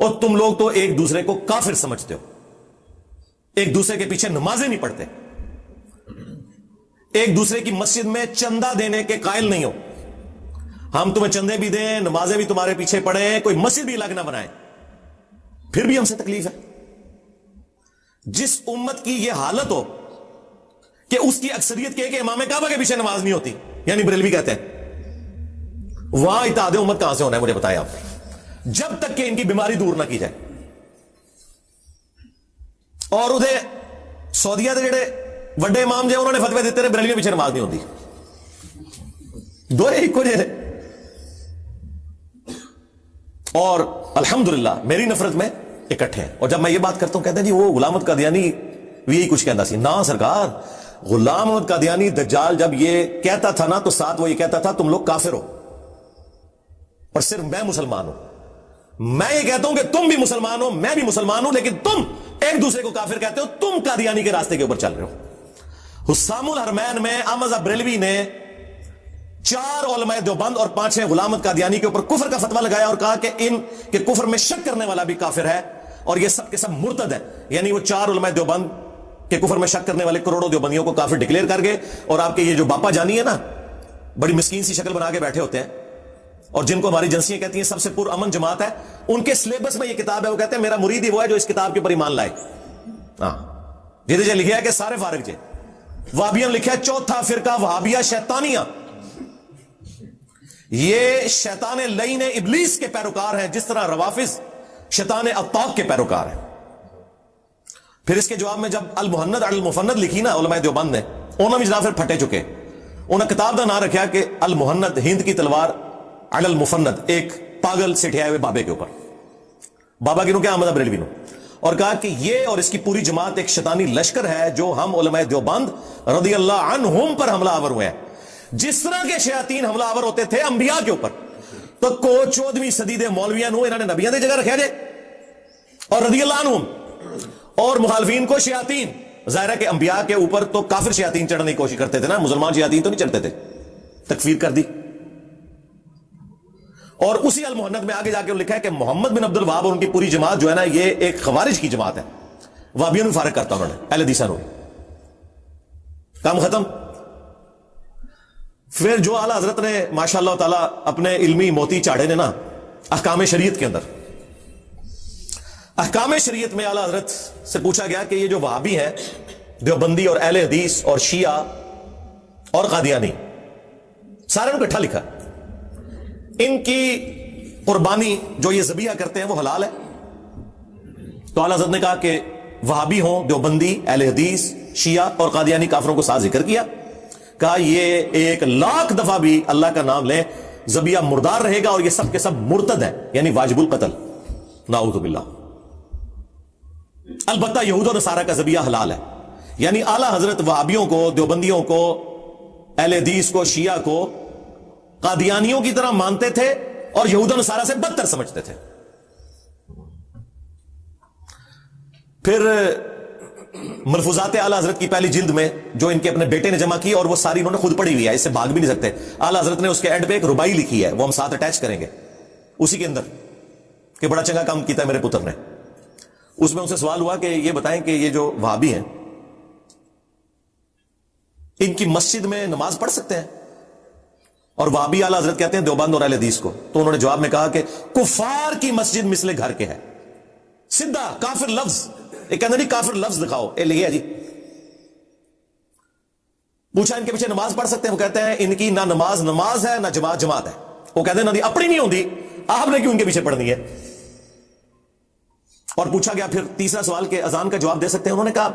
اور تم لوگ تو ایک دوسرے کو کافر سمجھتے ہو, ایک دوسرے کے پیچھے نمازیں نہیں پڑھتے, ایک دوسرے کی مسجد میں چندہ دینے کے قائل نہیں ہو. ہم تمہیں چندے بھی دیں, نمازیں بھی تمہارے پیچھے پڑھیں, کوئی مسجد بھی الگ نہ بنائیں, پھر بھی ہم سے تکلیف ہے. جس امت کی یہ حالت ہو کہ اس کی اکثریت کہ امام کعبہ کے پیچھے نماز نہیں ہوتی, یعنی بریلوی کہتے ہیں, وہاں اتحاد امت کہاں سے ہونا ہے مجھے بتائیں آپ, جب تک کہ ان کی بیماری دور نہ کی جائے. اور ادھر سعودیہ کے جڑے وڈے امام جو انہوں نے فتوی دیتے ہیں بریلوی کے پیچھے نماز نہیں ہوتی, دو ایک کو جے. اور الحمدللہ میری نفرت میں اکٹھے ہیں. اور جب میں یہ بات کرتا ہوں کہتے ہیں جی وہ غلام احمد قادیانی بھی یہی کچھ کہتا سی. نہ سرکار, غلام احمد قادیانی دجال جب یہ کہتا تھا نا تو ساتھ وہ یہ کہتا تھا تم لوگ کافر ہو اور صرف میں مسلمان ہوں. میں یہ کہتا ہوں کہ تم بھی مسلمان ہو, میں بھی مسلمان ہوں, لیکن تم ایک دوسرے کو کافر کہتے ہو, تم قادیانی کے راستے کے اوپر چل رہے ہو. حسام الحرمین میں احمد بریلوی نے 4 علماء دیوبند اور 5 غلام احمد قادیانی کے اوپر کفر کا فتویٰ لگایا اور کہا کہ ان کے کفر میں شک کرنے والا بھی کافر ہے اور یہ سب کے سب مرتد ہے. یعنی وہ 4 علماء دیوبند کے کفر میں شک کرنے والے کروڑوں دیوبندیوں کو کافر ڈکلیئر کر گئے. اور آپ کے یہ جو باپا جانی ہے نا, بڑی مسکین سی شکل بنا کے بیٹھے ہوتے ہیں اور جن کو ہماری ایجنسیاں کہتی ہیں سب سے پر امن جماعت ہے, ان کے سلیبس میں یہ کتاب ہے. وہ کہتے ہیں میرا مرید ہی وہ ہے جو اس کتاب کے اوپر ایمان لائے. ہاں یہ لکھا ہے کہ سارے فارغ جے. وہابیوں لکھا ہے چوتھا فرقہ وہابیہ شیطانیہ, یہ شیطان لعین ابلیس کے پیروکار ہیں جس طرح روافض شیطان اطاق کے پیروکار ہیں. پھر اس کے جواب میں جب المحند علی المفند لکھی نا علماء دیوبند نے, انہوں نے بھی پھر پھٹے چکے. انہوں نے کتاب کا نام رکھا کہ المحند ہند کی تلوار علی المفند, ایک پاگل سٹھائے ہوئے بابے کے اوپر. بابا کی نو کیا احمد بریلوی نو, اور کہا کہ یہ اور اس کی پوری جماعت ایک شیطانی لشکر ہے جو ہم علماء دیوبند رضی اللہ عنہم پر حملہ آور ہوئے ہیں. جس طرح کے شیاطین حملہ آور ہوتے تھے انبیاء کے اوپر, تو کو 14ویں صدی دے مولویاں نو انہوں نے نبیوں دی جگہ رکھا جائے اور رضی اللہ عنہم, اور مخالفین کو شیاطین. ظاہر ہے کہ انبیاء کے اوپر تو کافر شیاطین چڑھنے کی کوشش کرتے تھے نا, مسلمان شیاطین تو نہیں چڑھتے تھے, تکفیر کر دی. اور اسی المحند میں آگے جا کے لکھا ہے کہ محمد بن عبد الوہاب اور ان کی پوری جماعت جو ہے نا یہ ایک خوارج کی جماعت ہے. وہابیوں نے فارغ کرتا انہوں نے, اہل حدیث نے. کام ختم. پھر جو اعلیٰ حضرت نے ماشاءاللہ تعالی اپنے علمی موتی چاڑے نے نا احکام شریعت کے اندر, احکام شریعت میں اعلیٰ حضرت سے پوچھا گیا کہ یہ جو وہابی ہیں دیوبندی اور اہل حدیث اور شیعہ اور قادیانی سارے نے اکٹھا لکھا, ان کی قربانی جو یہ ذبیحہ کرتے ہیں وہ حلال ہے. تو اعلیٰ حضرت نے کہا کہ وہابی ہوں, دیوبندی, اہل حدیث, شیعہ اور قادیانی کافروں کو ساتھ ذکر کیا. کہا یہ 1,00,000 دفعہ بھی اللہ کا نام لیں ذبیحہ مردار رہے گا اور یہ سب کے سب مرتد ہیں, یعنی واجب القتل, نعوذ باللہ. البتہ یہود و نصارہ کا ذبیحہ حلال ہے. یعنی اعلیٰ حضرت وہابیوں کو, دیوبندیوں کو, اہل حدیث کو, شیعہ کو قادیانیوں کی طرح مانتے تھے اور یہود و نصارہ سے بدتر سمجھتے تھے. پھر ملفوظات اعلیٰ حضرت کی پہلی جلد میں جو ان کے اپنے بیٹے نے جمع کی, اور وہ ساری انہوں نے خود پڑھی ہوئی ہے, اس سے بھاگ بھی نہیں سکتے. اعلیٰ حضرت نے اس کے اینڈ پہ ایک ربائی لکھی ہے, وہ ہم ساتھ اٹیچ کریں گے اسی کے اندر, کہ بڑا چنگا کام کیتا ہے میرے پتر نے. اس میں ان سے سوال ہوا کہ یہ بتائیں کہ یہ جو وہابی ہیں ان کی مسجد میں نماز پڑھ سکتے ہیں؟ اور وہابی اعلیٰ حضرت کہتے ہیں دیوبند اور اہل حدیث کو. تو انہوں نے جواب میں کہا کہ کفار کی مسجد مثل گھر کے ہے. سیدھا کافر لفظ, ایک کہتے ہیں کافر لفظ دکھاؤ, اے لکھے جی. پوچھا ان کے پیچھے نماز پڑھ سکتے ہیں؟ وہ کہتے ہیں ان کی نہ نماز ہے نہ جماعت ہے. وہ کہتے ہیں نہ اپنی نہیں ہوتی, آپ نے کیوں ان کے پیچھے پڑھنی ہے؟ اور پوچھا گیا پھر تیسرا سوال کہ اذان کا جواب دے سکتے ہیں؟ انہوں نے کہا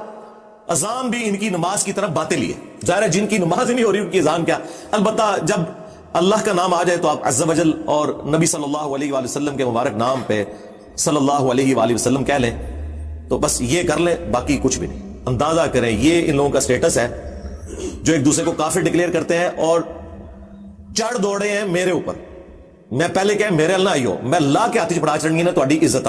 اذان بھی ان کی نماز کی طرف باتیں لیے. ظاہر ہے جن کی نماز ہی نہیں ہو رہی ان کی اذان کیا. البتہ جب اللہ کا نام آ جائے تو آپ عز و جل اور نبی صلی اللہ علیہ وآلہ وسلم کے مبارک نام پہ صلی اللہ علیہ وآلہ وسلم کہہ لیں تو بس یہ کر لیں, باقی کچھ بھی نہیں. اندازہ کریں یہ ان لوگوں کا سٹیٹس ہے جو ایک دوسرے کو کافر ڈکلیئر کرتے ہیں اور چڑھ دوڑے ہیں میرے اوپر. میں پہلے کہ میرے اللہ آئیو, میں اللہ کے ہاتھ چ پڑا چڑھنی ہے نا تہاڈی عزت.